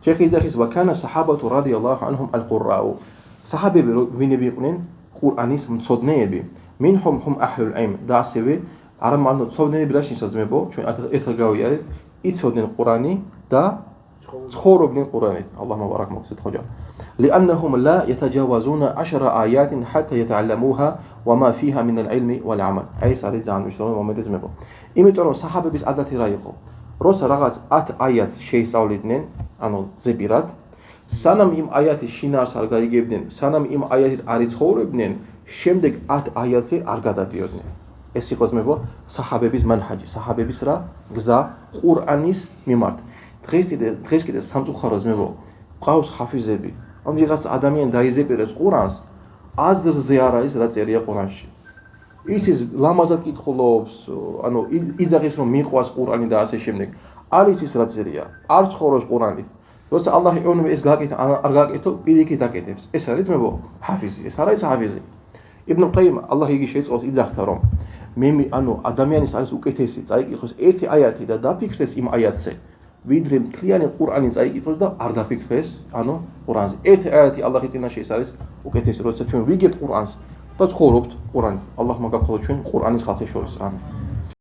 შეხედახის ვაკანა საჰაბათუ რადიალლაჰუ ანჰუმ ალ-ყურაუ. საჰაბები ვინები იყვნენ ყურანის მცოდნეები. მინჰუმ ჰუმ აჰლულ ილმ და ასევე არა მარტო მცოდნეები რა შესაძლებო ჩვენ ერთხელ გავიარეთ იცოდნენ ყურანი და ცხოვრობდნენ ყურანით. ალლაჰ მუბარაკ მოხსეთ ხოჯა. لأنهم لا يتجاوزون 10 آيات حتى يتعلموها وما فيها من العلم والعمل. აი ეს არის ძალიან მნიშვნელოვანი მომენტი ძმებო. იმიტომ რომ საჰაბების ადათი რა იყო? როცა რაღაც 10 აიათს შეისწავლიდნენ, ანუ ზეპირად, სანამ იმ აიათის შინაარსს არ გაიგებდნენ, სანამ იმ აიათით არ იცხოვრებდნენ, შემდეგ 10 აიათზე არ გადადიოდნენ. ეს იყო ძმებო საჰაბების მანჰაჯი, საჰაბების რა გზა ყურანის მიმართ. დღეს კიდე სამწუხაროდ ძმებო, ყავს ხაფიზები. ან ვიღაც ადამიანი დაიზეპირებს ყურანს, აზრზე არ არის რა წერია ყურანში. იცის ლამაზად კითხულობს, ანუ იზაღის რომ მიყვას ყურანი და ასე შემდეგ. არ იცის რა წერია, არ ცხოვრობს ყურანით. როცა ალლაჰ ეუბნება ეს გააკეთე, არ გააკეთო, პირიქით აკეთებს. ეს არის ძმებო ჰაფიზი, ეს არის ჰაფიზი. იბნ ყაიმ ალლაჰ იგი შეწყობს იძახთა რომ ანუ ადამიანის არის უკეთესი წაიკითხოს ერთი აიათი და დაფიქრდეს იმ აიათზე. ვიდრე მთლიანი ყურანი წაიკითხოს და არ დაფიქრდეს, ანუ ყურანზე. ერთი აიათი ალლაჰის წინაშე ეს არის უკეთესი, როცა ჩვენ ვიგებთ ყურანს და ცხოვრობთ ყურანით. ალლაჰ მაგაფხოლო ჩვენ ყურანის ხალხის შორის. ამინ.